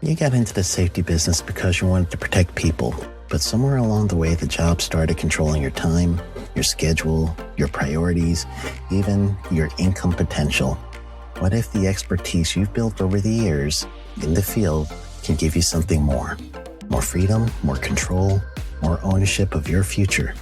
You got into the safety business because you wanted to protect people, but somewhere along the way, the job started controlling your time, your schedule, your priorities, even your income potential. What if the expertise you've built over the years in the field can give you something more? More freedom, more control, more ownership of your future.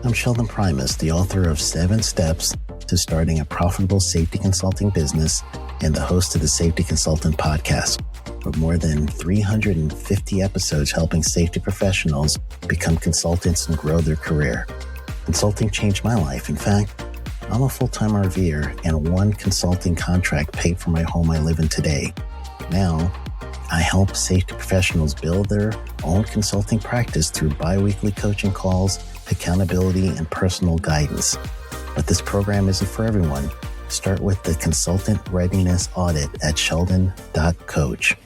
I'm Sheldon Primus, the author of 7 Steps to Starting a Profitable Safety Consulting Business and the host of the Safety Consultant Podcast, with more than 350 episodes helping safety professionals become consultants and grow their career. Consulting changed my life. In fact, I'm a full-time RVer, and one consulting contract paid for my home I live in today. Now, I help safety professionals build their own consulting practice through bi-weekly coaching calls, accountability, and personal guidance. But this program isn't for everyone. Start with the Consultant Readiness Audit at sheldon.coach.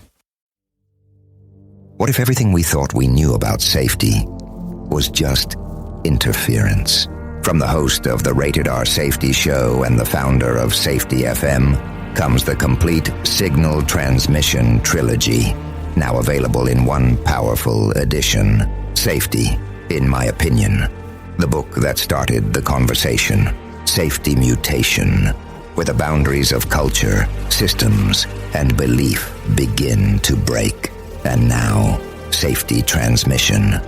What if everything we thought we knew about safety was just interference? From the host of the Rated R Safety Show and the founder of Safety FM comes the complete Signal Transmission Trilogy, now available in one powerful edition. Safety, in my opinion, the book that started the conversation. Safety Mutation, where the boundaries of culture, systems, and belief begin to break. And now, Safety Transmission,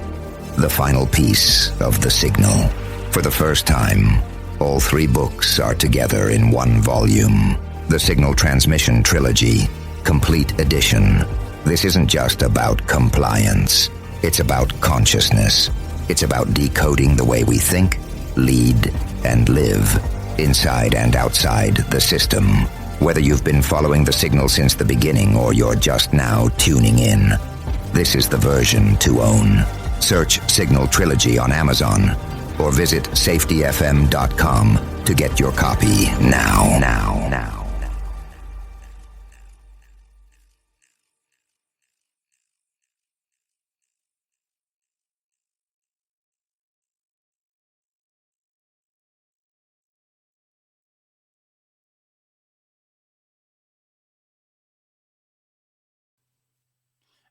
the final piece of the signal. For the first time, all 3 books are together in one volume. The Signal Transmission Trilogy, Complete Edition. This isn't just about compliance. It's about consciousness. It's about decoding the way we think, lead, and live, inside and outside the system. Whether you've been following the signal since the beginning or you're just now tuning in, this is the version to own. Search Signal Trilogy on Amazon or visit safetyfm.com to get your copy now.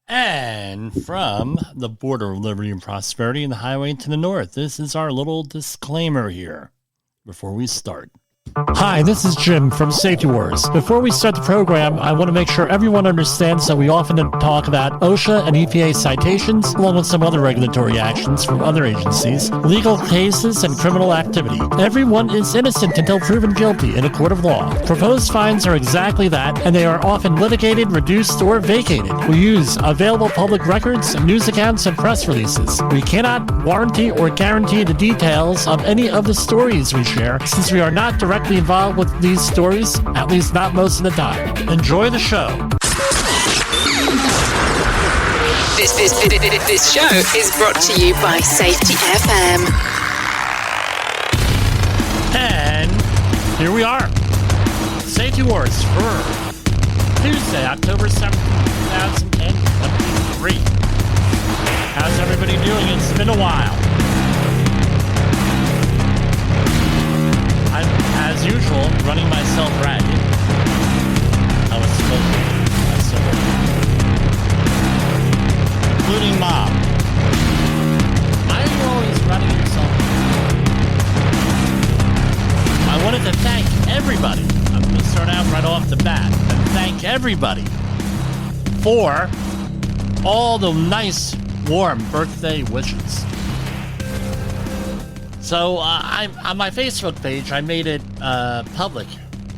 And from the border of liberty and prosperity and the highway to the north, this is our little disclaimer here before we start. Hi, this is Jim from Safety Wars. Before we start the program, I want to make sure everyone understands that we often talk about OSHA and EPA citations, along with some other regulatory actions from other agencies, legal cases, and criminal activity. Everyone is innocent until proven guilty in a court of law. Proposed fines are exactly that, and they are often litigated, reduced, or vacated. We use available public records, news accounts, and press releases. We cannot warranty or guarantee the details of any of the stories we share, since we are not directly involved with these stories, at least not most of the time. Enjoy the show. This show is brought to you by Safety FM. And here we are. Safety Wars for Tuesday, October 7th, 2023. How's everybody doing? It's been a while. I'm, as usual, running myself ragged. I was smoking. Including Mom. Why are you always running yourself? I wanted to thank everybody. I'm going to start out right off the bat and thank everybody for all the nice, warm birthday wishes. So I'm on my Facebook page. I made it public.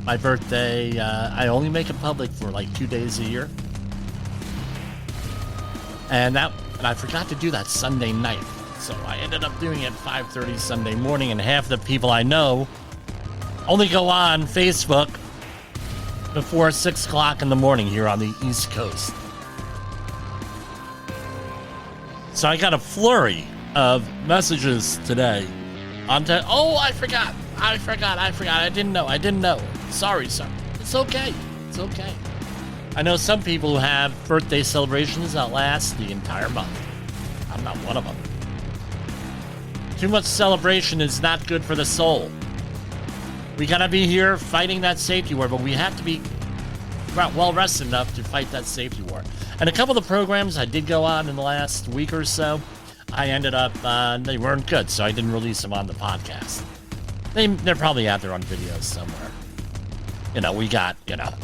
My birthday. I only make it public for like 2 days a year, and I forgot to do that Sunday night. So I ended up doing it 5:30 Sunday morning, and half the people I know only go on Facebook before 6 o'clock in the morning here on the East Coast. So I got a flurry of messages today. I forgot. I didn't know. Sorry. It's okay. I know some people who have birthday celebrations that last the entire month. I'm not one of them. Too much celebration is not good for the soul. We gotta be here fighting that safety war, but we have to be well rested enough to fight that safety war. And a couple of the programs I did go on in the last week or so, I ended up, they weren't good, so I didn't release them on the podcast. They're probably out there on videos somewhere. We got,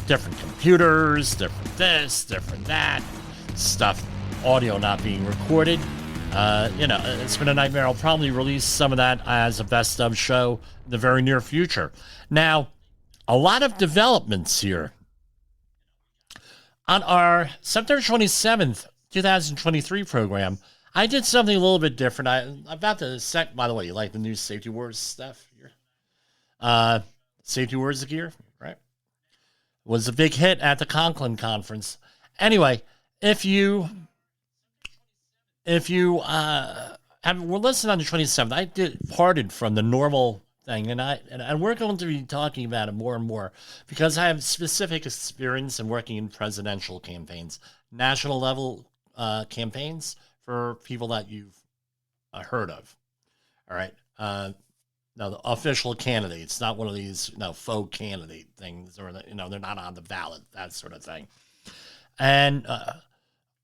different computers, different this, different that, stuff, audio not being recorded. It's been a nightmare. I'll probably release some of that as a best of show in the very near future. Now, a lot of developments here. On our September 27th, 2023 program, I did something a little bit different. By the way, you like the new Safety Wars stuff here? Safety Wars gear, right? Was a big hit at the Conklin conference. Anyway, if you were listening on the 27th, I parted from the normal thing, and we're going to be talking about it more and more because I have specific experience in working in presidential campaigns, national level campaigns for people that you've heard of. All right. Now the official candidates, not one of these faux candidate things, or they're not on the ballot, that sort of thing. And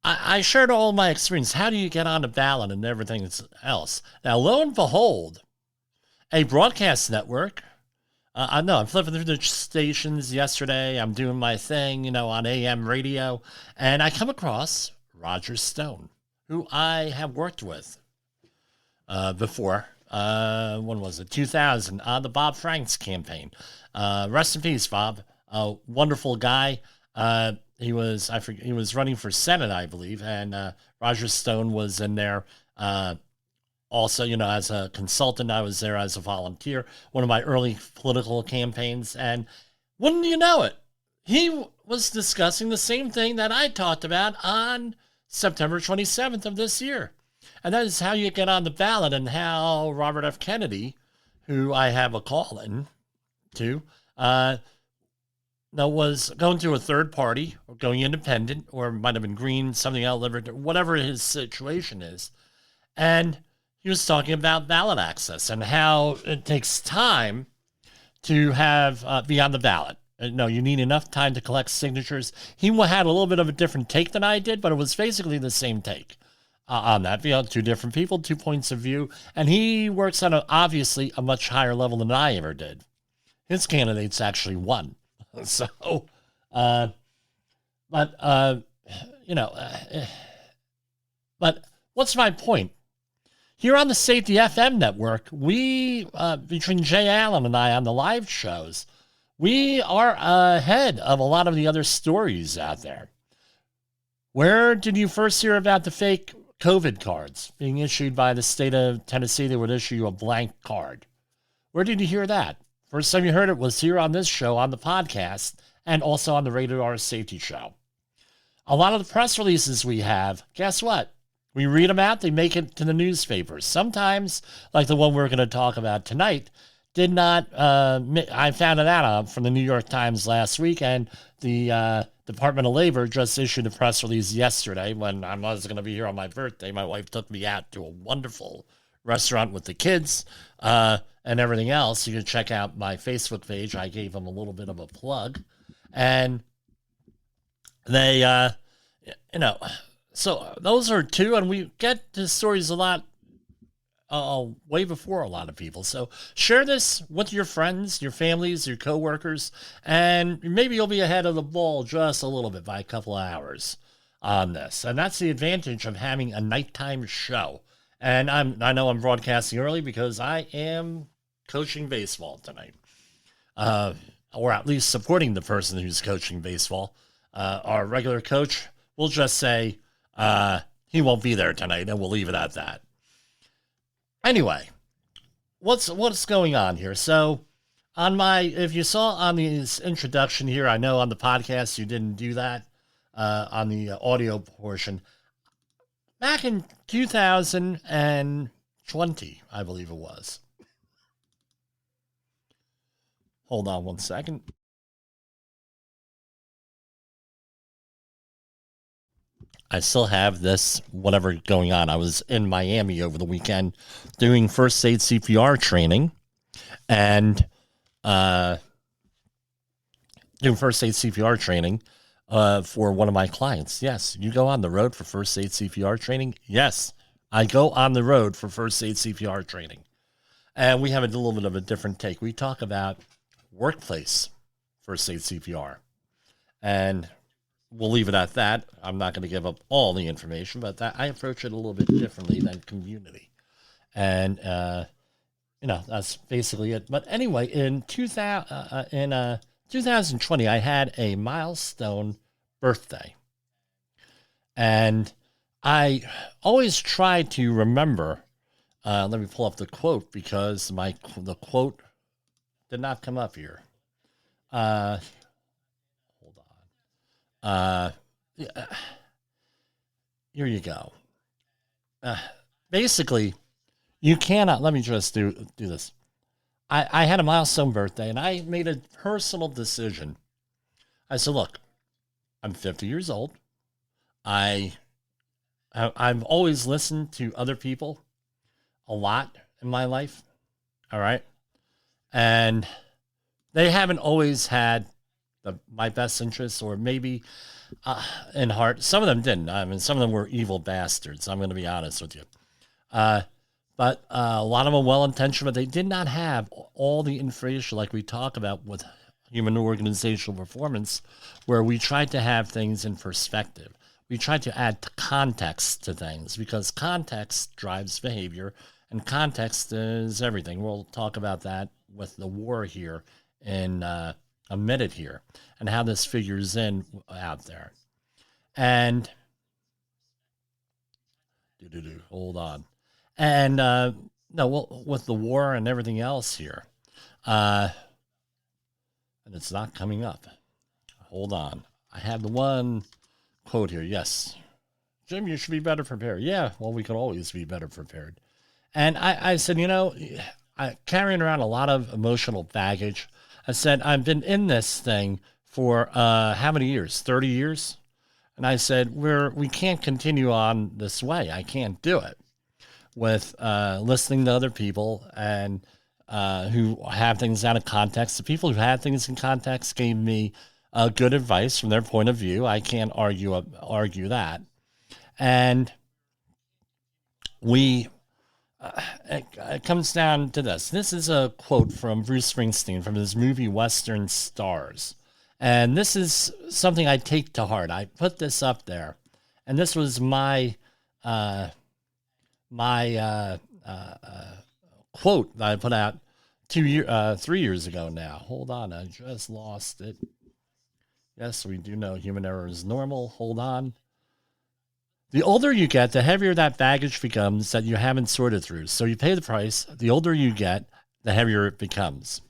I shared all my experience. How do you get on the ballot and everything else? Now, lo and behold, a broadcast network. I'm flipping through the stations yesterday. I'm doing my thing, on AM radio, and I come across Roger Stone, who I have worked with before. When was it? 2000 on the Bob Franks campaign. Rest in peace, Bob. A wonderful guy. He was running for Senate, I believe, and Roger Stone was in there. Also, as a consultant, I was there as a volunteer, one of my early political campaigns. And wouldn't you know it, he was discussing the same thing that I talked about on September 27th of this year. And that is how you get on the ballot, and how Robert F. Kennedy, who I have a call in to, was going to a third party or going independent, or might have been green, something else, whatever his situation is. And he was talking about ballot access and how it takes time to have be on the ballot. No, you need enough time to collect signatures. He had a little bit of a different take than I did, but it was basically the same take on that. Two different people, 2 points of view, and he works on obviously a much higher level than I ever did. His candidates actually won. So, but what's my point? Here on the Safety FM network, we, between Jay Allen and I on the live shows, we are ahead of a lot of the other stories out there. Where did you first hear about the fake COVID cards being issued by the state of Tennessee? They would issue you a blank card. Where did you hear that? First time you heard it was here on this show, on the podcast, and also on the Rated R Safety Show. A lot of the press releases we have, guess what? We read them out, they make it to the newspapers. Sometimes, like the one we're going to talk about tonight, did not, I found it out from the New York Times last week, and the Department of Labor just issued a press release yesterday when I was going to be here on my birthday. My wife took me out to a wonderful restaurant with the kids and everything else. You can check out my Facebook page. I gave them a little bit of a plug. And they, so those are two, and we get to stories a lot way before a lot of people. So share this with your friends, your families, your coworkers, and maybe you'll be ahead of the ball just a little bit by a couple of hours on this. And that's the advantage of having a nighttime show. And I know I'm broadcasting early because I am coaching baseball tonight, or at least supporting the person who's coaching baseball. Our regular coach, we'll just say he won't be there tonight, and we'll leave it at that. Anyway, what's going on here? So if you saw on this introduction here, I know on the podcast you didn't do that on the audio portion. Back in 2020, I believe it was. Hold on one second. I still have this, whatever going on. I was in Miami over the weekend doing first aid CPR training. And do first aid CPR training for one of my clients. Yes, you go on the road for first aid CPR training. Yes, I go on the road for first aid CPR training. And we have a little bit of a different take. We talk about workplace first aid CPR. And we'll leave it at that. I'm not going to give up all the information, but I approach it a little bit differently than community. And, that's basically it. But anyway, in 2020, I had a milestone birthday. And I always try to remember, let me pull up the quote because the quote did not come up here. Hold on. Here you go. Basically, you cannot, let me just do this. I had a milestone birthday and I made a personal decision. I said, look, I'm 50 years old. I've always listened to other people a lot in my life. All right. And they haven't always had my best interests, or maybe in heart. Some of them didn't. I mean, some of them were evil bastards. I'm going to be honest with you. But a lot of them well-intentioned, but they did not have all the information like we talk about with human organizational performance, where we try to have things in perspective. We try to add context to things because context drives behavior, and context is everything. We'll talk about that with the war here in a minute here and how this figures in out there. And hold on. And with the war and everything else here, and it's not coming up. Hold on. I have the one quote here. Yes. Jim, you should be better prepared. Yeah, well, we could always be better prepared. And I said, I carrying around a lot of emotional baggage. I said, I've been in this thing for how many years? 30 years? And I said, we can't continue on this way. I can't do it with listening to other people and who have things out of context. The people who had things in context gave me good advice from their point of view. I can't argue that. And it comes down to this. This is a quote from Bruce Springsteen from his movie Western Stars. And this is something I take to heart. I put this up there. And this was my quote that I put out 3 years ago now. Hold on, I just lost it. Yes, we do know human error is normal. Hold on. The older you get, the heavier that baggage becomes that you haven't sorted through. So you pay the price. The older you get, the heavier it becomes.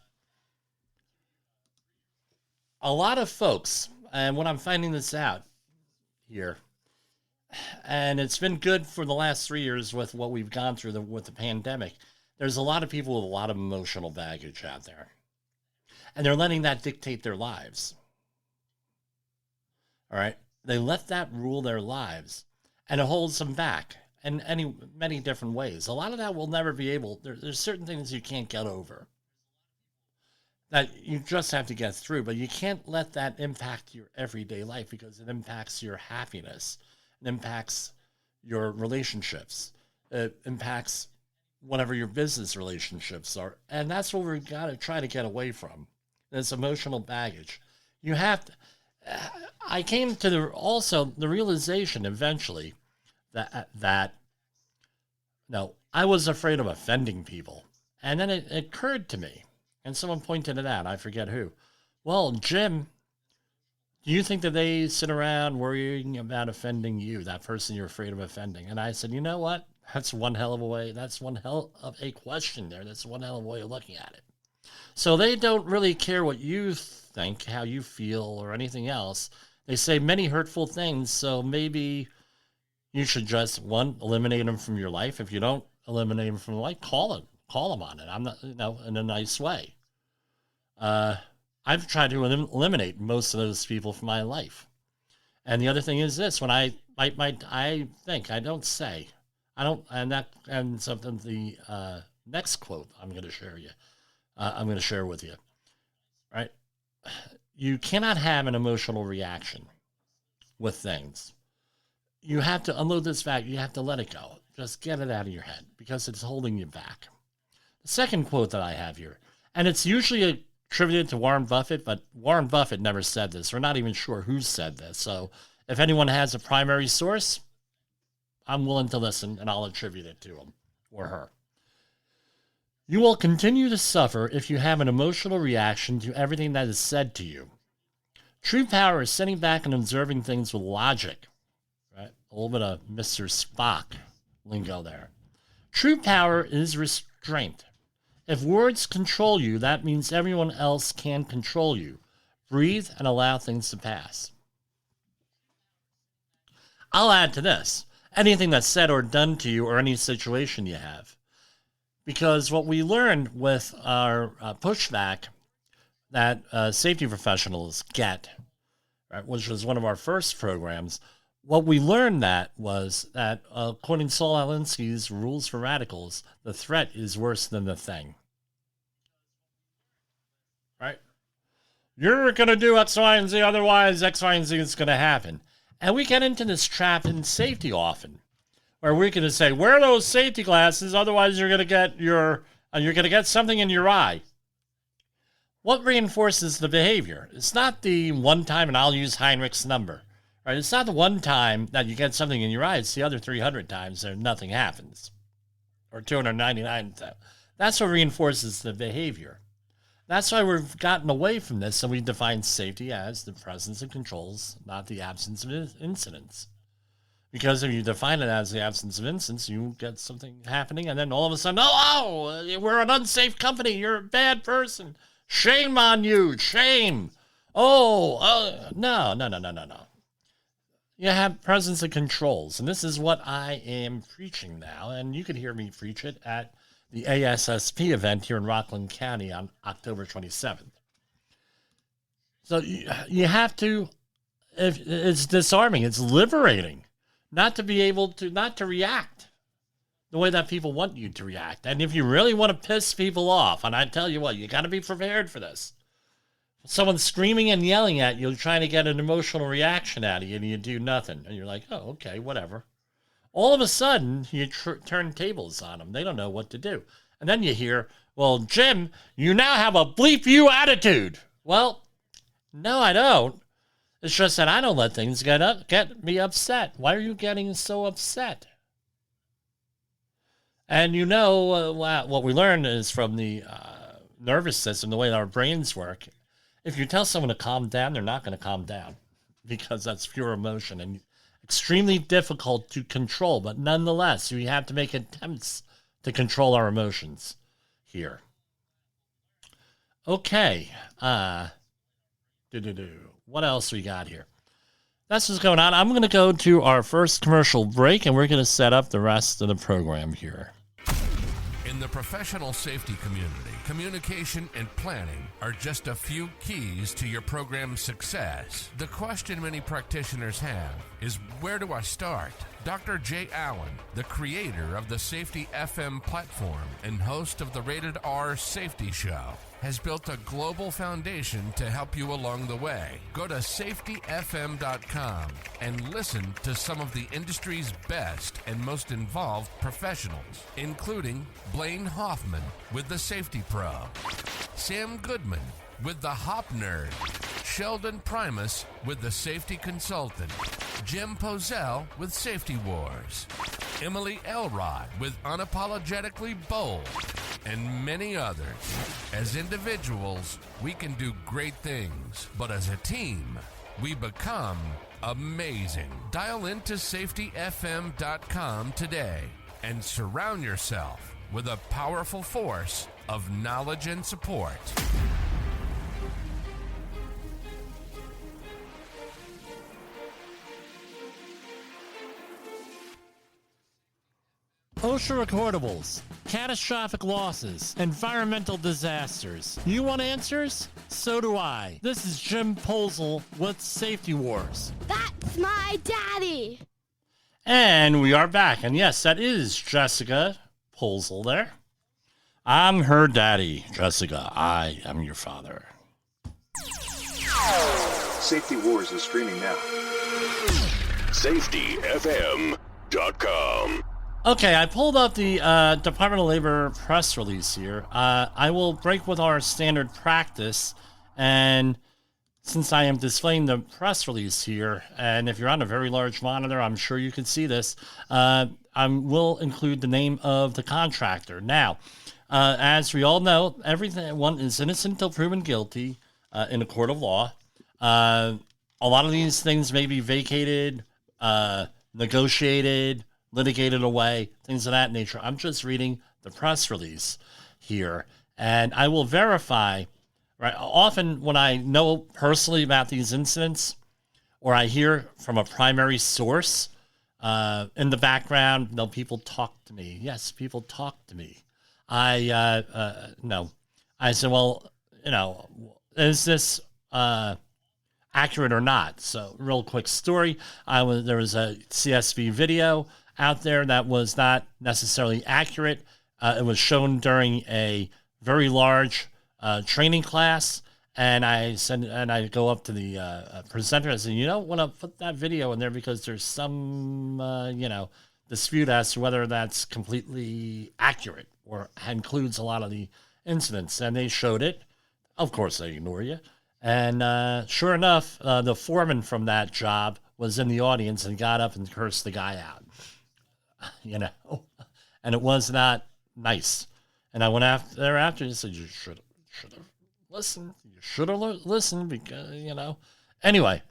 A lot of folks, and when I'm finding this out here, and it's been good for the last 3 years with what we've gone through with the pandemic, there's a lot of people with a lot of emotional baggage out there. And they're letting that dictate their lives. All right? They let that rule their lives. And it holds them back in many different ways. A lot of that will never be able. There's certain things you can't get over that you just have to get through, but you can't let that impact your everyday life because it impacts your happiness. It impacts your relationships. It impacts whatever your business relationships are. And that's what we've got to try to get away from, this emotional baggage. You have to. I came to the realization eventually that I was afraid of offending people. And then it occurred to me, and someone pointed it out, I forget who. Well, Jim, do you think that they sit around worrying about offending you, that person you're afraid of offending? And I said, you know what? That's one hell of a way. That's one hell of a question there. That's one hell of a way of looking at it. So they don't really care what you think, how you feel, or anything else. They say many hurtful things, so maybe you should just, eliminate them from your life. If you don't eliminate them from your life, call them on it. I'm not, in a nice way. I've tried to eliminate most of those people from my life. And the other thing is this: when I think, I don't say, I don't, and something the next quote I'm going to share with you, right? you cannot have an emotional reaction with things. You have to unload this back. You have to let it go. Just get it out of your head because it's holding you back. The second quote that I have here, and it's usually attributed to Warren Buffett, but Warren Buffett never said this. We're not even sure who said this. So if anyone has a primary source, I'm willing to listen and I'll attribute it to him or her. You will continue to suffer if you have an emotional reaction to everything that is said to you. True power is sitting back and observing things with logic. Right? A little bit of Mr. Spock lingo there. True power is restraint. If words control you, that means everyone else can control you. Breathe and allow things to pass. I'll add to this. Anything that's said or done to you or any situation you have. Because what we learned with our pushback that safety professionals get, right, which was one of our first programs, what we learned was that according to Saul Alinsky's Rules for Radicals, the threat is worse than the thing. Right? You're going to do X, Y, and Z, otherwise X, Y, and Z is going to happen. And we get into this trap in safety often, where we're going to say, wear those safety glasses, otherwise you're going to get something in your eye. What reinforces the behavior? It's not the one time, and I'll use Heinrich's number, right? It's not the one time that you get something in your eye. It's the other 300 times that nothing happens, or 299 times. That's what reinforces the behavior. That's why we've gotten away from this, and we define safety as the presence of controls, not the absence of incidents. Because if you define it as the absence of incidents, you get something happening, and then all of a sudden, we're an unsafe company. You're a bad person. Shame on you. Shame. No. You have presence of controls, and this is what I am preaching now, and you can hear me preach it at the ASSP event here in Rockland County on October 27th. So you have to, it's disarming, it's liberating, not to be able to, not to react the way that people want you to react. And if you really want to piss people off, and I tell you what, you got to be prepared for this. Someone's screaming and yelling at you, trying to get an emotional reaction out of you, and you do nothing. And you're like, oh, okay, whatever. All of a sudden, you turn tables on them. They don't know what to do. And then you hear, well, Jim, you now have a bleep you attitude. Well, no, I don't. It's just that I don't let things get me upset. Why are you getting so upset? And you know, what we learned is from the nervous system, the way our brains work. If you tell someone to calm down, they're not going to calm down because that's pure emotion and extremely difficult to control. But nonetheless, we have to make attempts to control our emotions here. Okay. What else we got here? That's what's going on. I'm going to go to our first commercial break, and we're going to set up the rest of the program here. In the professional safety community, communication and planning are just a few keys to your program's success. The question many practitioners have is, where do I start? Dr. Jay Allen, the creator of the Safety FM platform and host of the Rated R Safety Show, has built a global foundation to help you along the way. Go to safetyfm.com and listen to some of the industry's best and most involved professionals, including Blaine Hoffman with the Safety Pro, Sam Goodman with the Hop Nerd, Sheldon Primus with the Safety Consultant, Jim Pozell with Safety Wars, Emily Elrod with Unapologetically Bold, and many others. As individuals, we can do great things, but as a team, we become amazing. Dial into safetyfm.com today and surround yourself with a powerful force of knowledge and support. OSHA recordables, catastrophic losses, environmental disasters. You want answers? So do I. This is Jim Posel with Safety Wars. That's my daddy. And we are back. And yes, that is Jessica Posel there. I'm her daddy, Jessica. I am your father. Safety Wars is streaming now. SafetyFM.com. Okay, I pulled up the Department of Labor press release here. I will break with our standard practice, and since I am displaying the press release here, and if you're on a very large monitor, I'm sure you can see this, I will include the name of the contractor. Now, as we all know, everyone is innocent until proven guilty in a court of law. A lot of these things may be vacated, negotiated, litigated away, things of that nature. I'm just reading the press release here, and I will verify. Right. Often when I know personally about these incidents, or I hear from a primary source in the background, people talk to me. Yes, people talk to me. No. I said, well, is this accurate or not? So, real quick story. There was a CSV video out there that was not necessarily accurate. It was shown during a very large training class, and I go up to the presenter. I said, want to put that video in there because there's some dispute as to whether that's completely accurate or includes a lot of the incidents. And they showed it. Of course, they ignore you. And sure enough, the foreman from that job was in the audience and got up and cursed the guy out. And it was not nice. And I went after and said, you should have listened. You should have listened because, Anyway,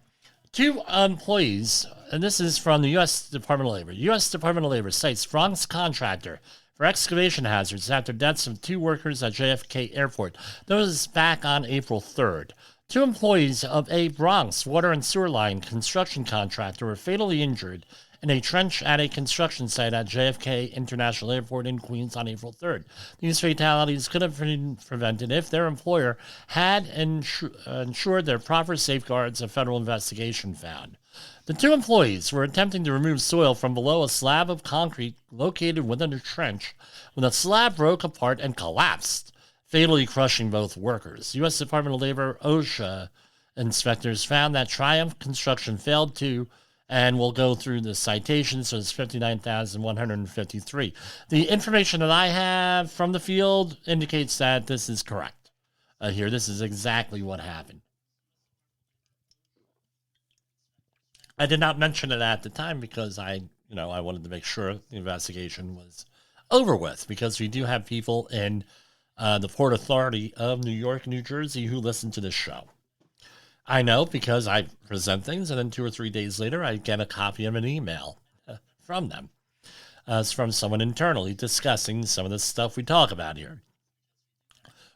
2 employees, and this is from the U.S. Department of Labor. U.S. Department of Labor cites Bronx contractor for excavation hazards after deaths of 2 workers at JFK Airport. That was back on April 3rd. 2 employees of a Bronx water and sewer line construction contractor were fatally injured in a trench at a construction site at JFK International Airport in Queens on April 3rd. These fatalities could have been prevented if their employer had ensured their proper safeguards, a federal investigation found. The 2 employees were attempting to remove soil from below a slab of concrete located within a trench when the slab broke apart and collapsed, fatally crushing both workers. U.S. Department of Labor OSHA inspectors found that Triumph Construction failed to, and we'll go through the citations, so it's 59,153. The information that I have from the field indicates that this is correct. Here, this is exactly what happened. I did not mention it at the time because I wanted to make sure the investigation was over with, because we do have people in the Port Authority of New York, New Jersey who listen to this show. I know because I present things, and then 2 or 3 days later, I get a copy of an email from them. It's from someone internally discussing some of the stuff we talk about here.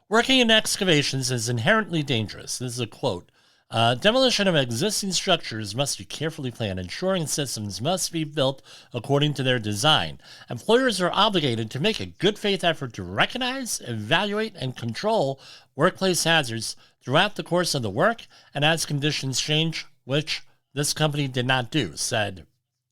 Working in excavations is inherently dangerous. This is a quote. Demolition of existing structures must be carefully planned, ensuring systems must be built according to their design. Employers are obligated to make a good faith effort to recognize, evaluate, and control workplace hazards throughout the course of the work and as conditions change, which this company did not do, said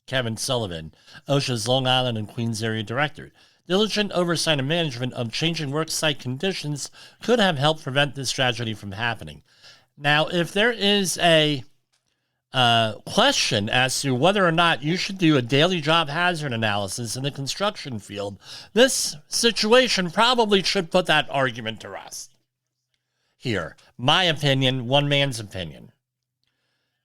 Kevin Sullivan, OSHA's Long Island and Queens area director. Diligent oversight and management of changing worksite conditions could have helped prevent this tragedy from happening. Now, if there is a question as to whether or not you should do a daily job hazard analysis in the construction field, this situation probably should put that argument to rest. Here, my opinion, one man's opinion.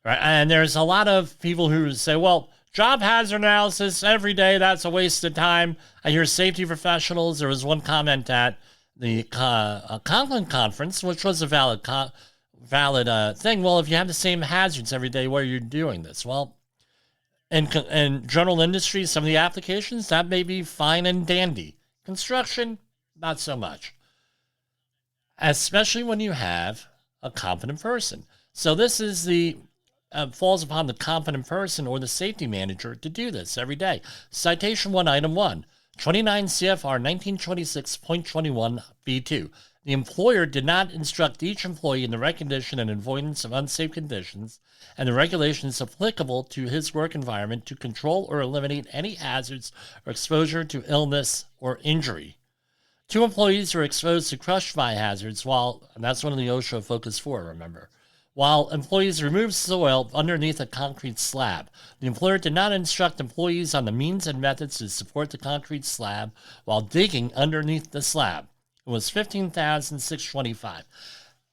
Right? And there's a lot of people who say, well, job hazard analysis every day, that's a waste of time. I hear safety professionals. There was one comment at the Conklin conference, which was a valid thing. Well, if you have the same hazards every day, why are you doing this? Well, in general industry, some of the applications, that may be fine and dandy. Construction, not so much. Especially when you have a competent person. So this is falls upon the competent person or the safety manager to do this every day. Citation 1, Item 1, 29 CFR 1926.21 B2. The employer did not instruct each employee in the recognition and avoidance of unsafe conditions and the regulations applicable to his work environment to control or eliminate any hazards or exposure to illness or injury. 2 employees were exposed to crushed by hazards and that's one of the OSHA Focus 4, remember, while employees removed soil underneath a concrete slab. The employer did not instruct employees on the means and methods to support the concrete slab while digging underneath the slab. It was $15,625.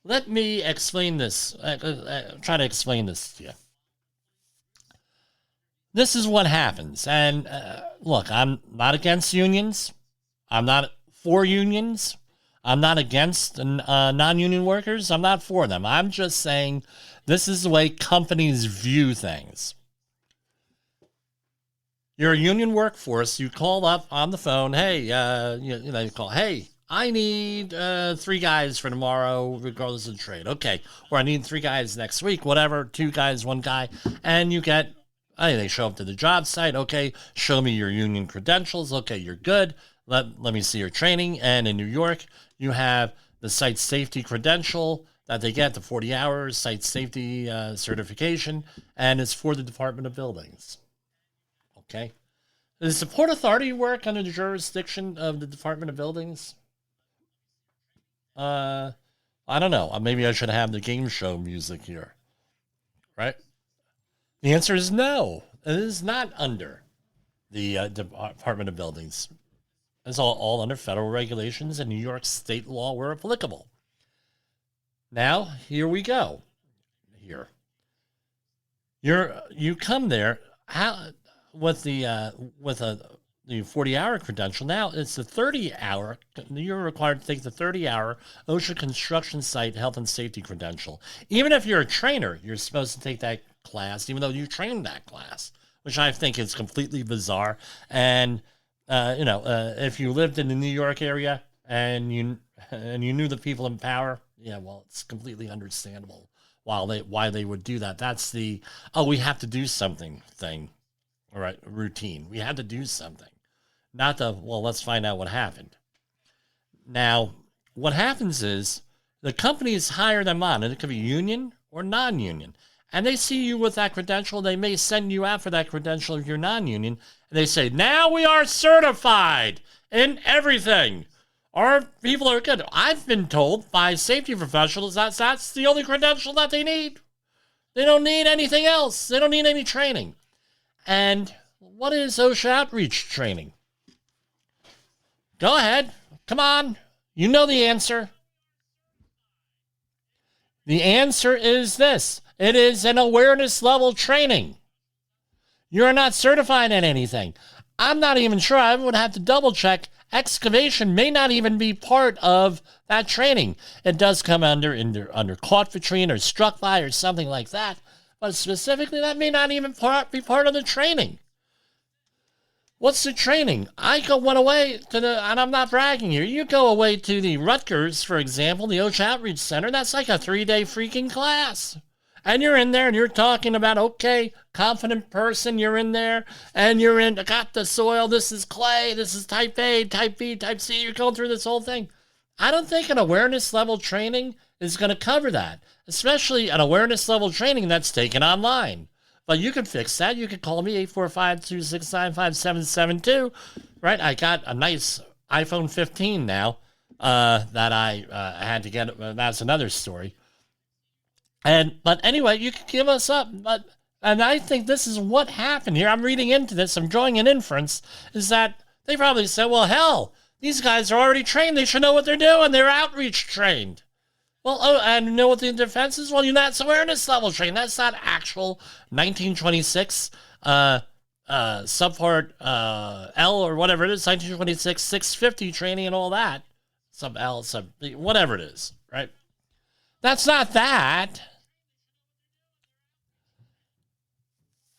Let me explain this. Try to explain this to you. This is what happens. And look, I'm not against unions. I'm not for unions. I'm not against non-union workers. I'm not for them. I'm just saying this is the way companies view things. You're a union workforce. You call up on the phone. Hey, you call. Hey, I need 3 guys for tomorrow, regardless of the trade. Okay. Or I need 3 guys next week, whatever. 2 guys, 1 guy. And you get, they show up to the job site. Okay. Show me your union credentials. Okay. You're good. Let me see your training. And in New York, you have the site safety credential that they get, the 40 hours site safety certification, and it's for the Department of Buildings. Okay. Does the Port Authority work under the jurisdiction of the Department of Buildings? I don't know. Maybe I should have the game show music here. Right? The answer is no. It is not under the Department of Buildings. It's all under federal regulations and New York state law where applicable. Now, here we go. Here. You come there with the 40-hour credential. Now it's the 30-hour. You're required to take the 30-hour OSHA construction site health and safety credential. Even if you're a trainer, you're supposed to take that class, even though you trained that class, which I think is completely bizarre. And if you lived in the New York area and you knew the people in power, yeah, well, it's completely understandable why they would do that. That's the we have to do something thing, all right, routine. We had to do something, not the let's find out what happened. Now, what happens is the companies hire them on, and it could be union or non-union. And they see you with that credential. They may send you out for that credential if you're non-union. And they say, now we are certified in everything. Our people are good. I've been told by safety professionals that's the only credential that they need. They don't need anything else. They don't need any training. And what is OSHA outreach training? Go ahead. Come on. You know the answer. The answer is this. It is an awareness level training. You're not certified in anything. I'm not even sure. I would have to double check. Excavation may not even be part of that training. It does come under caught vitrine or struck by or something like that. But specifically, that may not even be part of the training. What's the training? Went away to and I'm not bragging here. You go away to the Rutgers, for example, the OSHA Outreach Center. That's like a 3-day freaking class. And you're in there and you're talking about, okay, confident person, you're in there and got the soil, this is clay, this is type A, type B, type C, you're going through this whole thing. I don't think an awareness level training is going to cover that, especially an awareness level training that's taken online. But you can fix that. You can call me 845-269-5772, right? I got a nice iPhone 15 now that I had to get. That's another story. But anyway, you can give us up. And I think this is what happened here. I'm reading into this. I'm drawing an inference, is that they probably said, well, hell, these guys are already trained. They should know what they're doing. They're outreach trained. Well, and know what the defense is? Well, that's awareness level training. That's not actual 1926 subpart L or whatever it is, 1926 650 training and all that. Sub L, sub B, whatever it is, right? That's not that.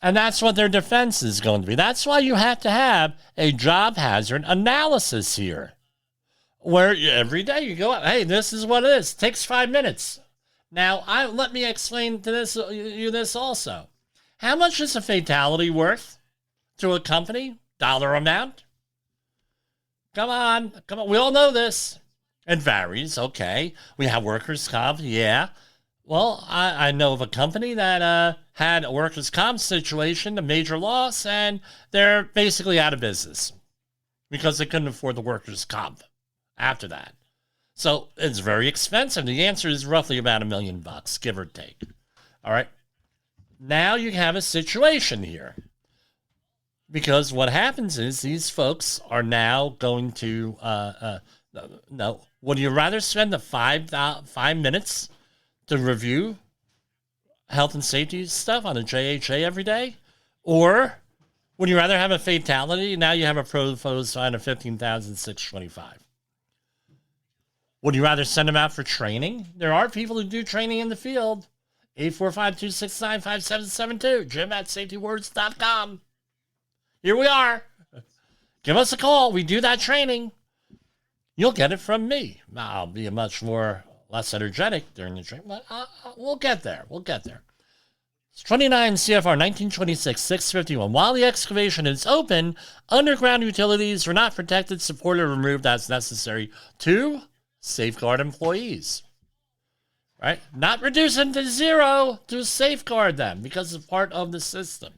And that's what their defense is going to be. That's why you have to have a job hazard analysis here. Where every day you go, hey, this is what it is. It takes 5 minutes. Now, let me explain to you this also. How much is a fatality worth to a company? Dollar amount? Come on. We all know this. It varies, okay. We have workers' comp, yeah. Well, I know of a company that had a workers' comp situation, a major loss, and they're basically out of business because they couldn't afford the workers' comp after that. So it's very expensive. The answer is roughly about $1 million, give or take. All right. Now you have a situation here. Because what happens is these folks are now going to, no, would you rather spend the 5 minutes to review health and safety stuff on a JHA every day? Or would you rather have a fatality? Now you have a proposed fine of $15,625. Would you rather send them out for training? There are people who do training in the field. 845-269-5772. Jim at safetywords.com. Here we are. Give us a call. We do that training. You'll get it from me. I'll be less energetic during the training, but we'll get there. We'll get there. It's 29 CFR 1926, 651. While the excavation is open, underground utilities are not protected, supported, or removed as necessary to safeguard employees. Right? Not reduce them to zero, to safeguard them because it's part of the system.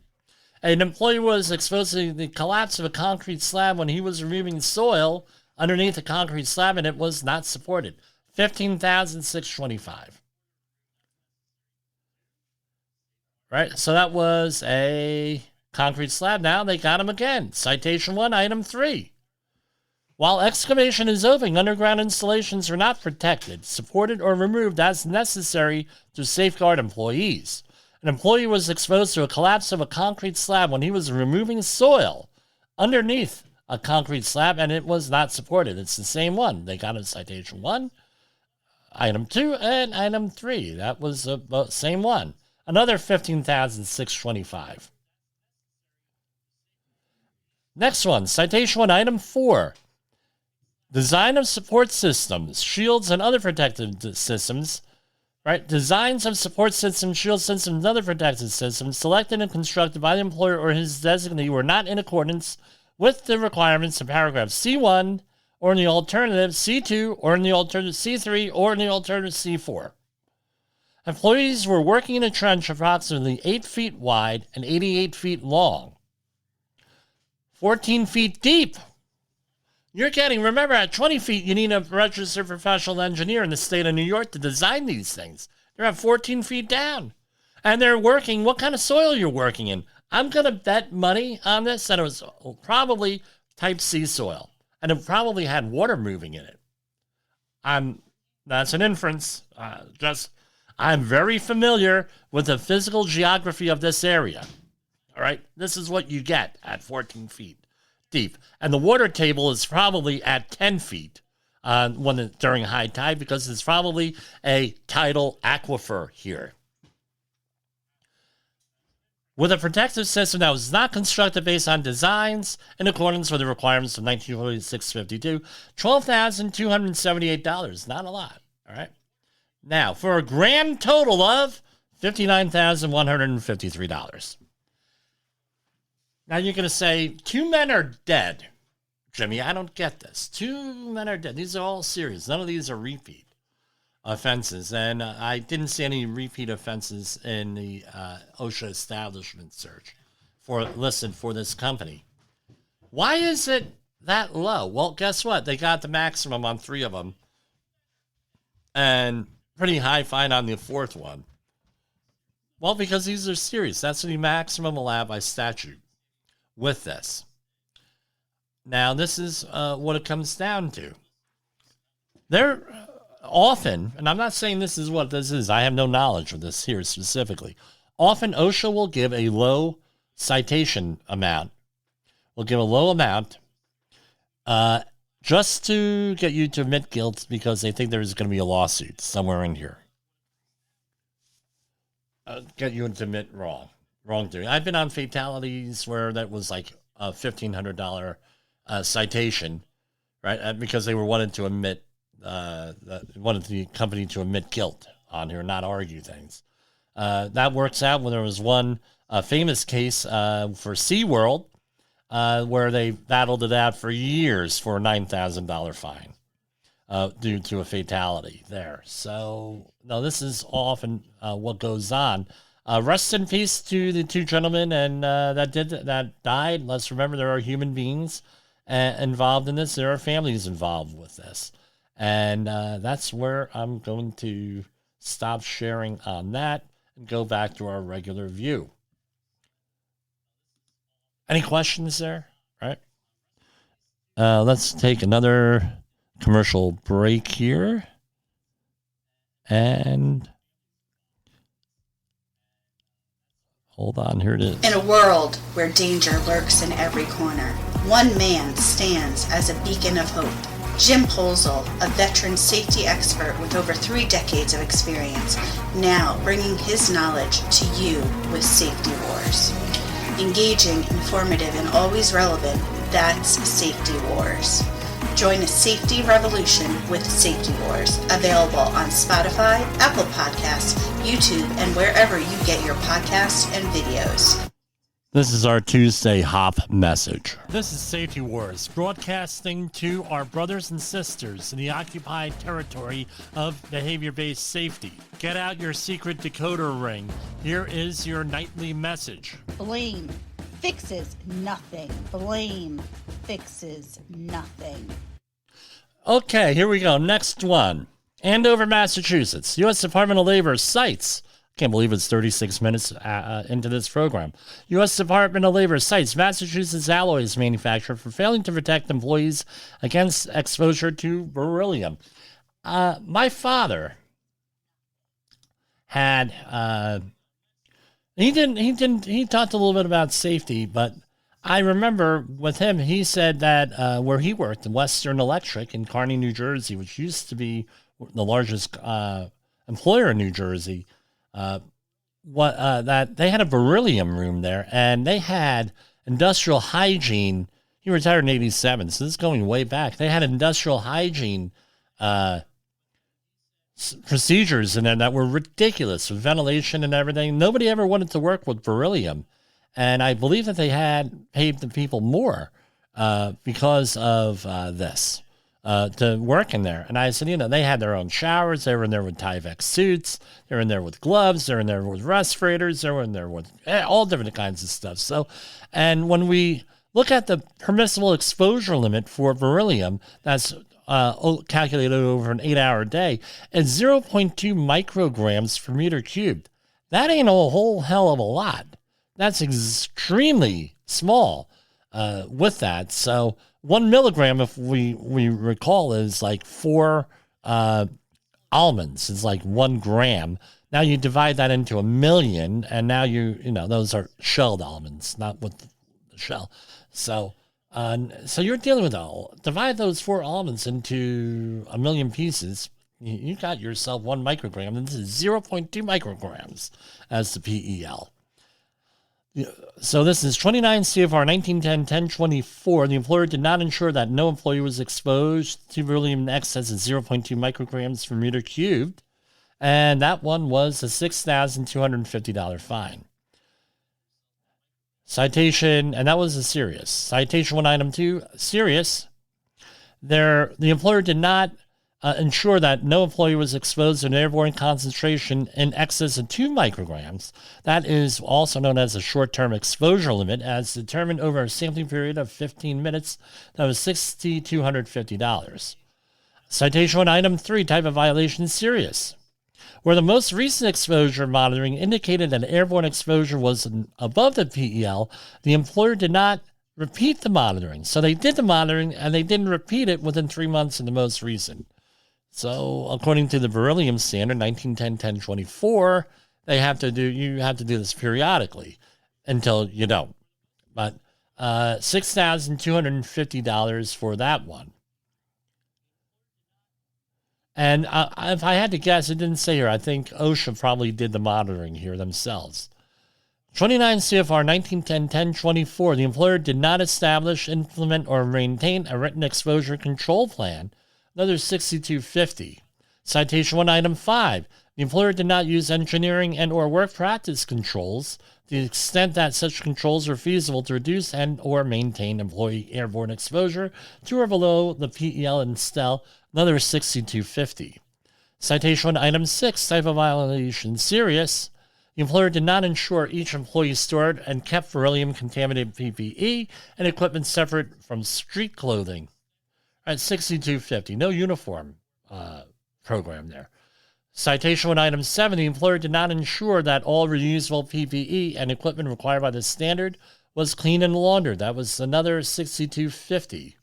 An employee was exposed to the collapse of a concrete slab when he was removing soil underneath the concrete slab, and it was not supported. $15,625. Right? So that was a concrete slab. Now they got him again. Citation 1, item 3. While excavation is open, underground installations are not protected, supported, or removed as necessary to safeguard employees. An employee was exposed to a collapse of a concrete slab when he was removing soil underneath a concrete slab, and it was not supported. It's the same one. They got a citation 1, item 2, and item 3. That was the same one. Another $15,625. Next one, citation 1, item 4. Design of support systems, shields, and other protective systems. Right? Designs of support systems, shield systems, and other protective systems selected and constructed by the employer or his designee were not in accordance with the requirements of paragraph C1 or in the alternative C2 or in the alternative C3 or in the alternative C4. Employees were working in a trench approximately 8 feet wide and 88 feet long, 14 feet deep. You're kidding. Remember, at 20 feet, you need a registered professional engineer in the state of New York to design these things. They're at 14 feet down. And they're working, what kind of soil you're working in? I'm going to bet money on this that it was probably type C soil. And it probably had water moving in it. That's an inference. I'm very familiar with the physical geography of this area. All right? This is what you get at 14 feet deep. And the water table is probably at 10 feet during high tide because it's probably a tidal aquifer here. With a protective system that was not constructed based on designs in accordance with the requirements of 1946-52, $12,278. Not a lot. All right. Now, for a grand total of $59,153. Now you're going to say, 2 men are dead. Jimmy, I don't get this. 2 men are dead. These are all serious. None of these are repeat offenses. And I didn't see any repeat offenses in the OSHA establishment search listed for this company. Why is it that low? Well, guess what? They got the maximum on 3 of them. And pretty high fine on the 4th one. Well, because these are serious. That's the maximum allowed by statute with this. Now, this is what it comes down to. They're often, and I'm not saying this is what this is. I have no knowledge of this here specifically. Often, OSHA will give a low citation amount. Will give a low amount just to get you to admit guilt because they think there's going to be a lawsuit somewhere in here. Get you to admit wrongdoing. I've been on fatalities where that was like a $1,500 citation, right? Because they wanted to admit, wanted the company to admit guilt on here, not argue things. That works out when there was one famous case for SeaWorld where they battled it out for years for a $9,000 fine due to a fatality there. So, no, this is often what goes on. Rest in peace to the 2 gentlemen and that died. Let's remember there are human beings involved in this. There are families involved with this. And that's where I'm going to stop sharing on that and go back to our regular view. Any questions there? All right. Let's take another commercial break here. And hold on, here it is. In a world where danger lurks in every corner, one man stands as a beacon of hope. Jim Polzel, a veteran safety expert with over 3 decades of experience, now bringing his knowledge to you with Safety Wars. Engaging, informative, and always relevant, that's Safety Wars. Join a safety revolution with Safety Wars, available on Spotify, Apple Podcasts, YouTube, and wherever you get your podcasts and videos. This is our Tuesday Hop message. This is Safety Wars, broadcasting to our brothers and sisters in the occupied territory of behavior-based safety. Get out your secret decoder ring. Here is your nightly message. Blame fixes nothing. Blame fixes nothing. Okay, here we go. Next one. Andover, Massachusetts. U.S. Department of Labor cites, can't believe it's 36 minutes into this program. U.S. Department of Labor cites Massachusetts alloys manufacturer for failing to protect employees against exposure to beryllium. My father had, he talked a little bit about safety, but I remember with him, he said that where he worked, Western Electric in Kearney, New Jersey, which used to be the largest employer in New Jersey, that they had a beryllium room there, and they had industrial hygiene. He retired in 87, so this is going way back. They had industrial hygiene procedures in there that were ridiculous, with ventilation and everything. Nobody ever wanted to work with beryllium. And I believe that they had paid the people more because of this to work in there. And I said, they had their own showers. They were in there with Tyvek suits. They were in there with gloves. They were in there with respirators. They were in there with all different kinds of stuff. So, and when we look at the permissible exposure limit for beryllium, that's calculated over an 8-hour day, it's 0.2 micrograms per meter cubed. That ain't a whole hell of a lot. That's extremely small with that. So 1 milligram, if we recall, is like 4 almonds. It's like 1 gram. Now you divide that into 1 million, and now those are shelled almonds, not with the shell. So you're dealing with divide those 4 almonds into 1 million pieces. You got yourself 1 microgram, and this is 0.2 micrograms as the PEL. So this is 29 CFR 1910-1024. The employer did not ensure that no employee was exposed to beryllium in excess of 0.2 micrograms per meter cubed. And that one was a $6,250 fine. Citation, and that was a serious. Citation 1, item 2, serious. The employer did not ensure that no employee was exposed to an airborne concentration in excess of 2 micrograms. That is also known as a short-term exposure limit, as determined over a sampling period of 15 minutes. That was $6,250. Citation 1, item 3, type of violation, serious. Where the most recent exposure monitoring indicated that airborne exposure was above the PEL, the employer did not repeat the monitoring. So they did the monitoring, and they didn't repeat it within 3 months in the most recent. So according to the beryllium standard, 1910-1024, you have to do this periodically until you don't. But $6,250 for that one. And if I had to guess, it didn't say here. I think OSHA probably did the monitoring here themselves. 29 CFR 1910-1024, the employer did not establish, implement, or maintain a written exposure control plan. Another $6,250. Citation 1, item 5. The employer did not use engineering and or work practice controls to the extent that such controls were feasible to reduce and or maintain employee airborne exposure to or below the PEL and STEL. Another $6,250. Citation 1, item 6. Type of violation, serious. The employer did not ensure each employee stored and kept beryllium-contaminated PPE and equipment separate from street clothing. All right, $6,250. No uniform. program there. Citation 1, item 7, the employer did not ensure that all reusable PPE and equipment required by the standard was clean and laundered. That was another $62.50.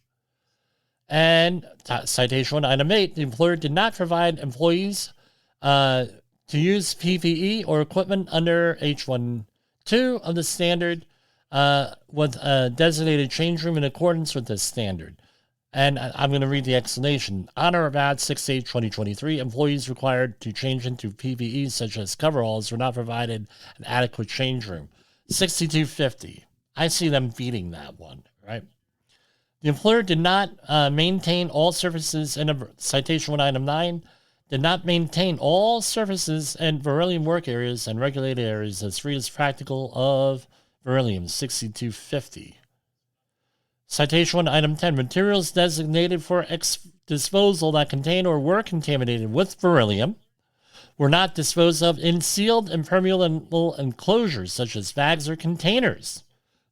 And citation 1, item 8, the employer did not provide employees to use PPE or equipment under H1.2 of the standard with a designated change room in accordance with the standard. And I'm going to read the explanation. On or about 6/8/2023, employees required to change into PPE such as coveralls were not provided an adequate change room. $62.50. I see them beating that one, right? The employer did not maintain all surfaces in citation 1, item 9, did not maintain all surfaces and beryllium work areas and regulated areas as free as practical of beryllium. $62.50. Citation 1, item 10, materials designated for disposal that contain or were contaminated with beryllium were not disposed of in sealed impermeable enclosures such as bags or containers.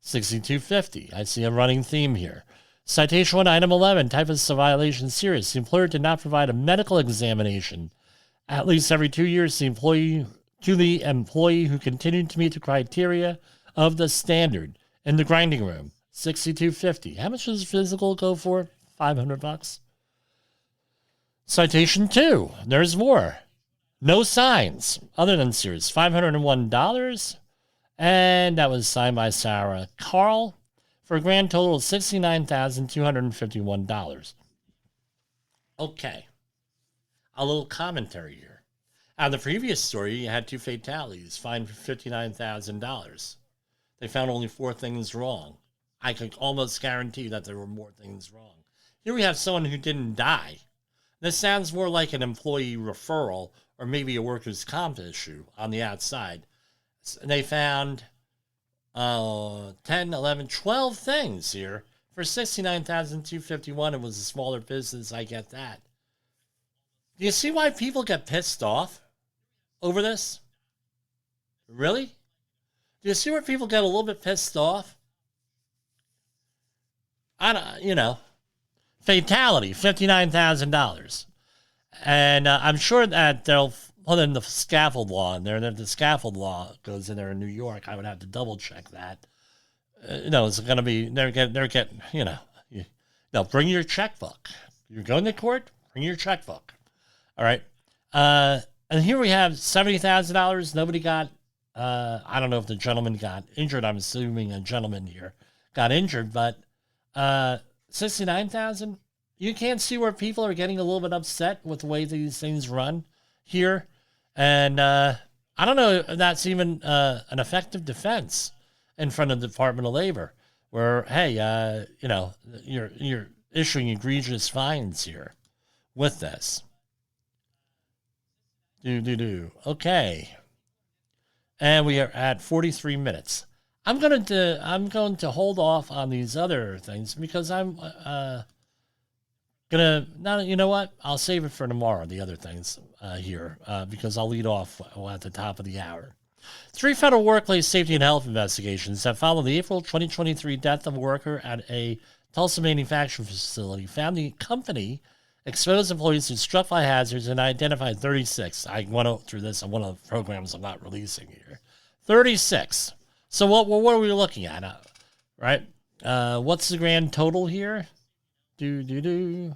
$62.50. I see a running theme here. Citation 1, item 11, typhus violation serious. The employer did not provide a medical examination at least every 2 years to the employee who continued to meet the criteria of the standard in the grinding room. $62.50. How much does physical go for? $500. Citation 2. There's more. No signs other than serious. $501. And that was signed by Sarah Carl for a grand total of $69,251. Okay. A little commentary here. On the previous story, you had 2 fatalities, fined for $59,000. They found only 4 things wrong. I could almost guarantee that there were more things wrong. Here we have someone who didn't die. This sounds more like an employee referral or maybe a workers' comp issue on the outside. They found 10, 11, 12 things here for $69,251. It was a smaller business. I get that. Do you see why people get pissed off over this? Really? Do you see where people get a little bit pissed off? Fatality, $59,000. And I'm sure that they'll put in the scaffold law in there. That the scaffold law goes in there in New York. I would have to double check that. It's going to be, they're getting, bring your checkbook. You're going to court, bring your checkbook. All right. And here we have $70,000. Nobody got, I don't know if the gentleman got injured. I'm assuming a gentleman here got injured, but $69,000. You can't see where people are getting a little bit upset with the way these things run here. And I don't know if that's even an effective defense in front of the Department of Labor, where, hey, you're issuing egregious fines here with this. Okay. And we are at 43 minutes. I'm going to hold off on these other things because I'm you know what? I'll save it for tomorrow, the other things here, because I'll lead off at the top of the hour. 3 federal workplace safety and health investigations that followed the April 2023 death of a worker at a Tulsa manufacturing facility found the company exposed employees to struck by hazards and identified 36. I went through this on one of the programs I'm not releasing here. 36. So what are we looking at? Right? What's the grand total here? The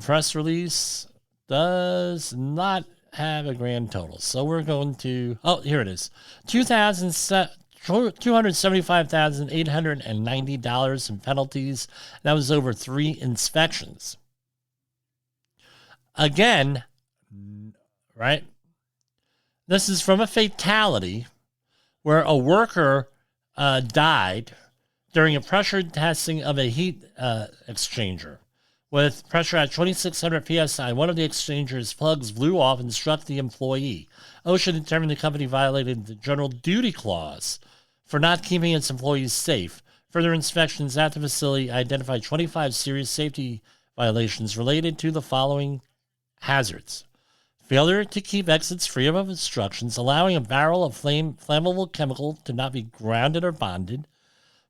press release does not have a grand total. So we're going to, here it is. $275,890 in penalties. That was over 3 inspections. Again, right? This is from a fatality where a worker died during a pressure testing of a heat exchanger. With pressure at 2,600 psi, one of the exchanger's plugs blew off and struck the employee. OSHA determined the company violated the general duty clause for not keeping its employees safe. Further inspections at the facility identified 25 serious safety violations related to the following hazards. Failure to keep exits free of obstructions, allowing a barrel of flammable chemical to not be grounded or bonded,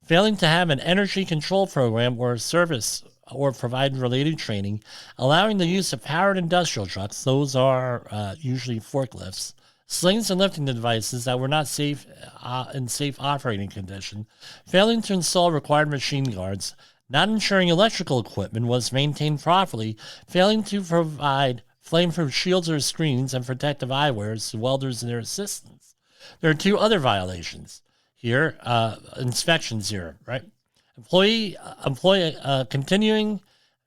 failing to have an energy control program or service or provide related training, allowing the use of powered industrial trucks, those are usually forklifts, slings and lifting devices that were not safe in safe operating condition, failing to install required machine guards, not ensuring electrical equipment was maintained properly, failing to provide flame-proof shields or screens and protective eyewears to welders and their assistants. There are 2 other violations here, inspections here, right? Employee continuing,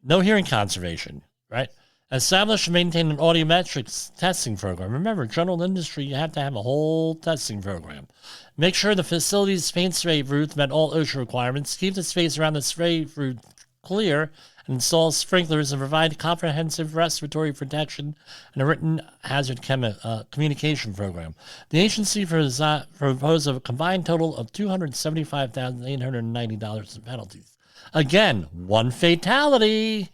no hearing conservation, right? Establish and maintain an audiometrics testing program. Remember, general industry, you have to have a whole testing program. Make sure the facility's paint spray booth met all OSHA requirements. Keep the space around the spray booth clear. And install sprinklers and provide comprehensive respiratory protection and a written hazard communication program. The agency proposed a combined total of $275,890 in penalties. Again, one fatality.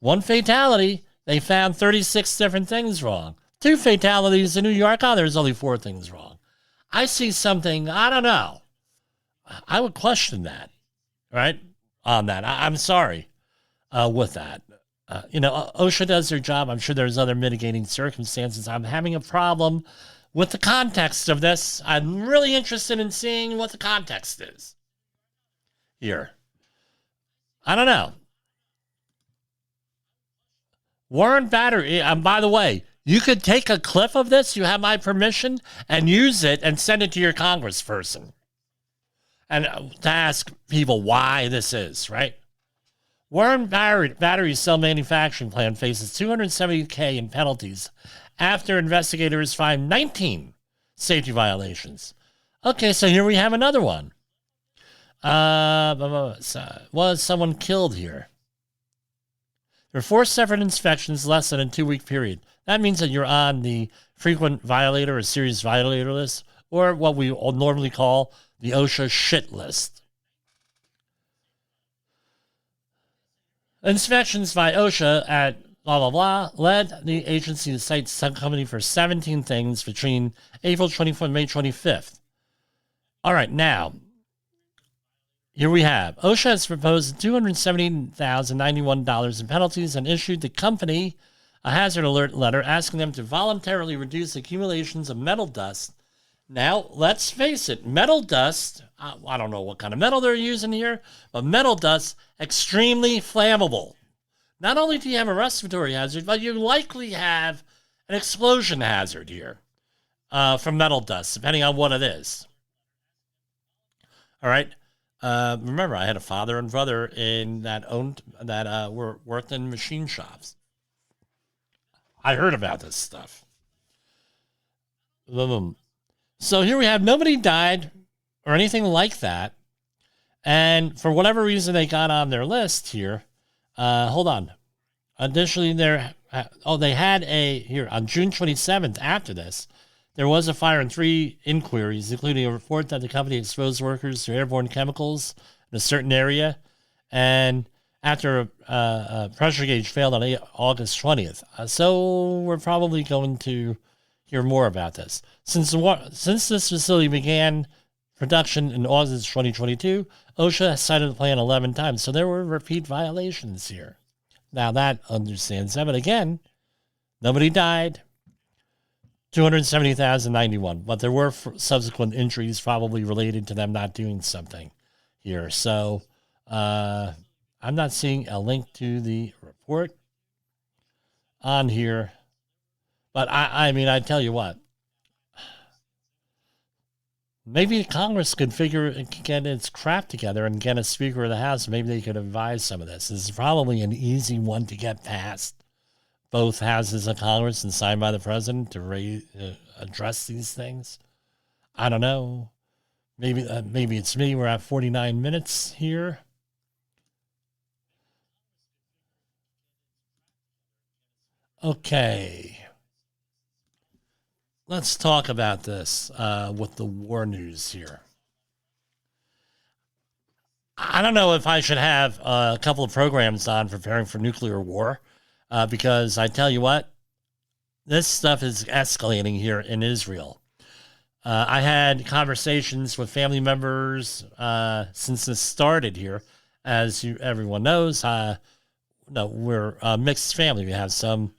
They found 36 different things wrong. 2 fatalities in New York. Oh, there's only 4 things wrong. I see something, I don't know. I would question that, right? On that. I'm sorry with that. OSHA does their job. I'm sure there's other mitigating circumstances. I'm having a problem with the context of this. I'm really interested in seeing what the context is here. I don't know. Warren Battery, by the way, you could take a clip of this. You have my permission and use it and send it to your congressperson. And to ask people why this is, right? Warren Battery Cell Manufacturing Plant faces $270,000 in penalties after investigators find 19 safety violations. Okay, so here we have another one. Was someone killed here? There are 4 separate inspections less than a 2-week period. That means that you're on the frequent violator or serious violator list, or what we normally call the OSHA shit list. Inspections by OSHA at blah, blah, blah led the agency to cite some company for 17 things between April 24th and May 25th. All right, now, here we have OSHA has proposed $270,091 in penalties and issued the company a hazard alert letter asking them to voluntarily reduce accumulations of metal dust. Now, let's face it, metal dust, I don't know what kind of metal they're using here, but metal dust, extremely flammable. Not only do you have a respiratory hazard, but you likely have an explosion hazard here from metal dust, depending on what it is. All right. Remember, I had a father and brother worked in machine shops. I heard about this stuff. So here we have nobody died or anything like that. And for whatever reason they got on their list here, hold on. Additionally, they had on June 27th after this, there was a fire in 3 inquiries, including a report that the company exposed workers to airborne chemicals in a certain area. And after a pressure gauge failed on August 20th. So we're probably going to hear more about this. Since this facility began production in August 2022, OSHA has cited the plan 11 times. So there were repeat violations here. Now that understands that. But again, nobody died. 270,091. But there were subsequent injuries probably related to them not doing something here. So I'm not seeing a link to the report on here. But I mean, I tell you what, maybe Congress could get its crap together and get a Speaker of the House. Maybe they could advise some of this. This is probably an easy one to get past both houses of Congress and signed by the president to address these things. I don't know. Maybe it's me. We're at 49 minutes here. Okay. Let's talk about this with the war news here. I don't know if I should have a couple of programs on preparing for nuclear war because I tell you what, this stuff is escalating here in Israel. I had conversations with family members since this started here. As everyone knows, we're a mixed family. We have some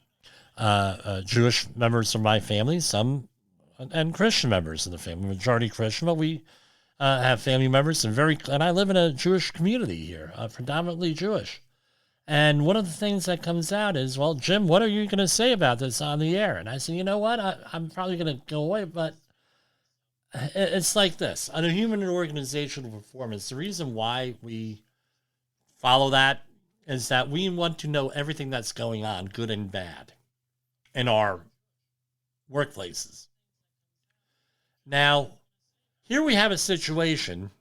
Jewish members of my family, some and Christian members of the family. Majority Christian, but we have family members and I live in a Jewish community here, predominantly Jewish. And one of the things that comes out is, well, Jim, what are you going to say about this on the air? And I said, you know what? I'm probably going to go away, but it's like this. On a human and organizational performance, the reason why we follow that is that we want to know everything that's going on, good and bad, in our workplaces. Now, here we have a situation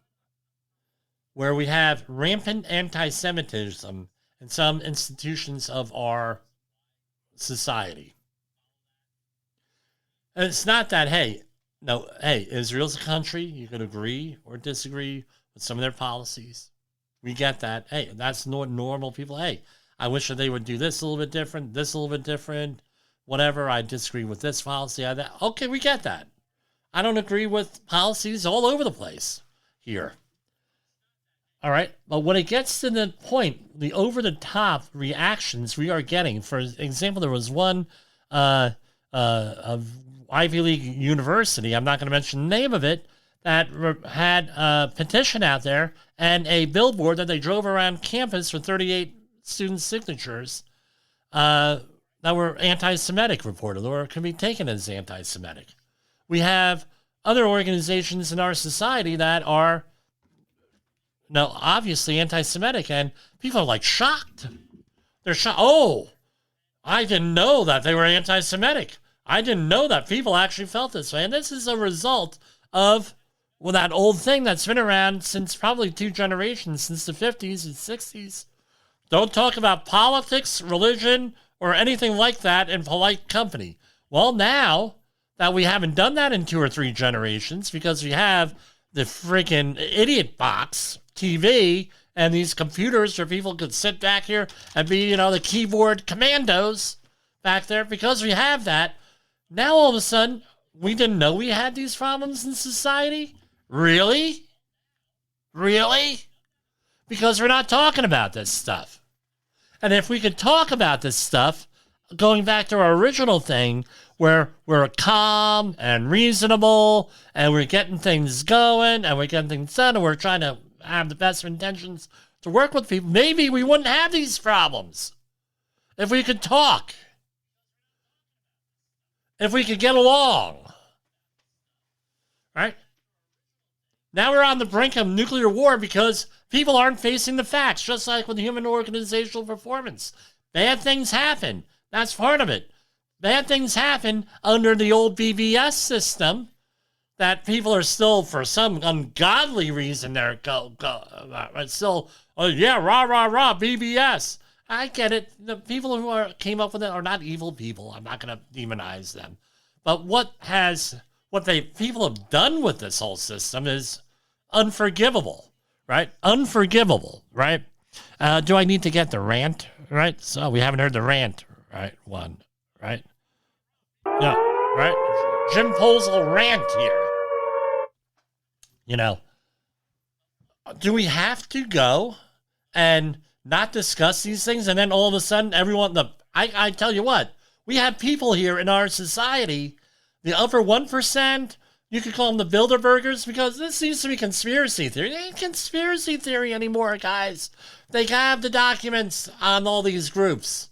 where we have rampant anti-Semitism in some institutions of our society. And it's not that, hey, Israel's a country. You could agree or disagree with some of their policies. We get that. Hey, that's normal people. Hey, I wish that they would do this a little bit different, this a little bit different, whatever. I disagree with this policy. Okay, we get that. I don't agree with policies all over the place here. All right. But when it gets to the point, the over-the-top reactions we are getting, for example, there was one of Ivy League University, I'm not going to mention the name of it, that had a petition out there and a billboard that they drove around campus with 38 student signatures that were anti-Semitic reported or can be taken as anti-Semitic. We have other organizations in our society that are obviously anti-Semitic, and people are like shocked. They're shocked. Oh, I didn't know that they were anti-Semitic. I didn't know that people actually felt this way. And this is a result of that old thing that's been around since probably 2 generations, since the 50s and 60s. Don't talk about politics, religion, or anything like that in polite company. Well, now that we haven't done that in 2 or 3 generations because we have the freaking idiot box TV and these computers where people could sit back here and be, the keyboard commandos back there, because we have that. Now all of a sudden, we didn't know we had these problems in society? Really? Really? Because we're not talking about this stuff. And if we could talk about this stuff, going back to our original thing, where we're calm and reasonable, and we're getting things going, and we're getting things done, and we're trying to have the best intentions to work with people, maybe we wouldn't have these problems. If we could talk. If we could get along. Right? Now we're on the brink of nuclear war because people aren't facing the facts, just like with human organizational performance. Bad things happen. That's part of it. Bad things happen under the old BBS system that people are still, for some ungodly reason, they're still, oh yeah, rah, BBS. I get it. The people who came up with it are not evil people. I'm not going to demonize them. But what people have done with this whole system is unforgivable, right? Unforgivable, right? Do I need to get the rant, right? So we haven't heard the rant, right? One, right? Yeah, right? Jim Posel rant here. Do we have to go and not discuss these things, and then all of a sudden everyone, I tell you what, we have people here in our society, the upper 1%, you could call them the Bilderbergers, because this seems to be conspiracy theory. It ain't conspiracy theory anymore, guys. They have the documents on all these groups.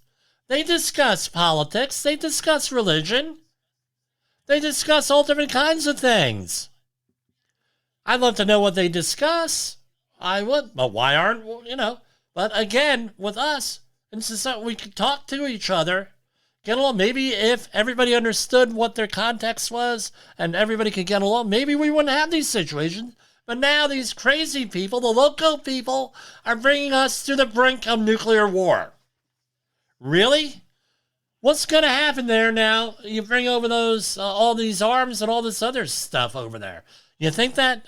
They discuss politics, they discuss religion, they discuss all different kinds of things. I'd love to know what they discuss. I would, but why aren't, But again, with us, we could talk to each other, get along. Maybe if everybody understood what their context was and everybody could get along, maybe we wouldn't have these situations. But now these crazy people, the local people, are bringing us to the brink of nuclear war. Really? What's going to happen there now? You bring over those all these arms and all this other stuff over there. You think that,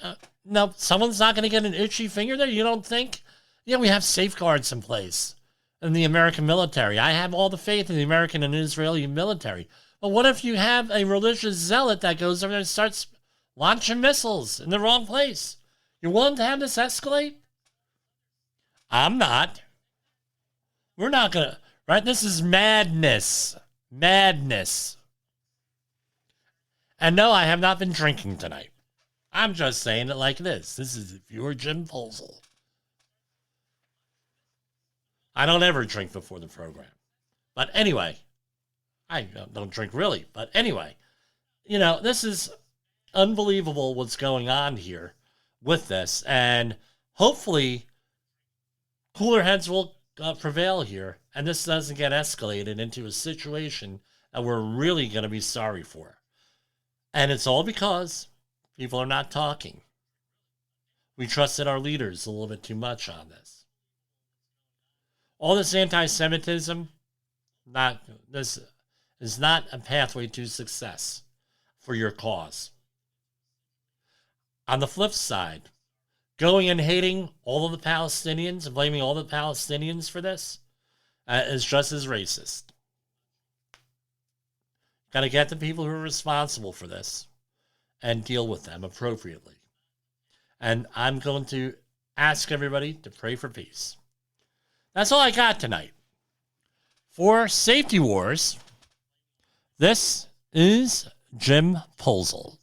someone's not going to get an itchy finger there? You don't think? Yeah, we have safeguards in place in the American military. I have all the faith in the American and Israeli military. But what if you have a religious zealot that goes over there and starts launching missiles in the wrong place. You're willing to have this escalate? I'm not. We're not going to, right? This is madness. Madness. And no, I have not been drinking tonight. I'm just saying it like this. This is viewer Jim Posel. I don't ever drink before the program. But anyway, I don't drink really. But anyway, you know, this is unbelievable what's going on here with this. And hopefully cooler heads will prevail here. And this doesn't get escalated into a situation that we're really going to be sorry for. And it's all because people are not talking. We trusted our leaders a little bit too much on this. All this anti-Semitism, this is not a pathway to success for your cause. On the flip side, going and hating all of the Palestinians and blaming all the Palestinians for this is just as racist. Got to get the people who are responsible for this and deal with them appropriately. And I'm going to ask everybody to pray for peace. That's all I got tonight. For Safety Wars, this is Jim Posel.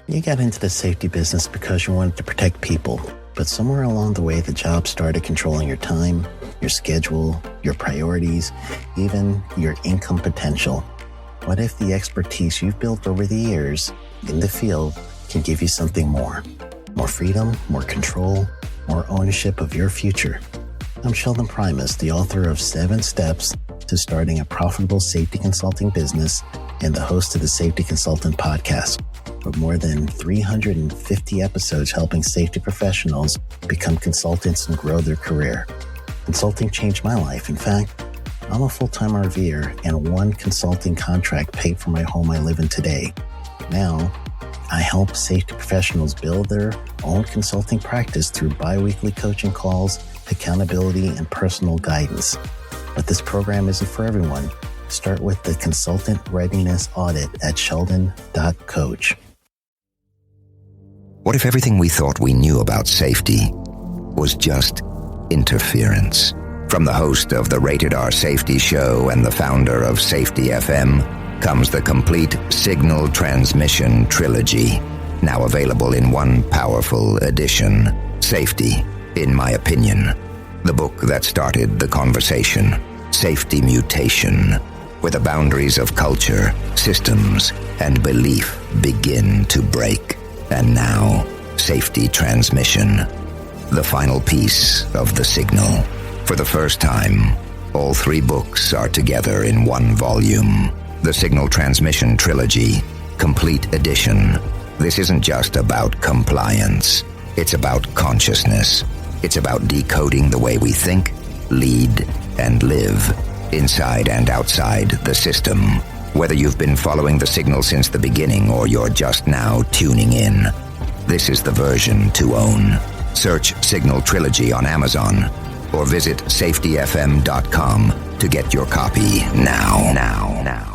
You got into the safety business because you wanted to protect people, but somewhere along the way, the job started controlling your time, your schedule, your priorities, even your income potential. What if the expertise you've built over the years in the field can give you something more? More freedom, more control, more ownership of your future. I'm Sheldon Primus, the author of 7 Steps to Starting a Profitable Safety Consulting Business and the host of the Safety Consultant Podcast, with more than 350 episodes helping safety professionals become consultants and grow their career. Consulting changed my life. In fact, I'm a full-time RVer, and one consulting contract paid for my home I live in today. Now, I help safety professionals build their own consulting practice through bi-weekly coaching calls, accountability, and personal guidance. But this program isn't for everyone. Start with the Consultant Readiness Audit at sheldon.coach. What if everything we thought we knew about safety was just interference? From the host of the Rated R Safety Show and the founder of Safety FM comes the complete signal transmission trilogy, now available in one powerful edition. Safety, in my opinion, the book that started the conversation. Safety Mutation, where the boundaries of culture, systems, and belief begin to break. And now, Safety Transmission, the final piece of the signal. For the first time, all three books are together in one volume. The Signal Transmission Trilogy, Complete Edition. This isn't just about compliance. It's about consciousness. It's about decoding the way we think, lead, and live, inside and outside the system. Whether you've been following the signal since the beginning or you're just now tuning in, this is the version to own. Search Signal Trilogy on Amazon or visit safetyfm.com to get your copy now.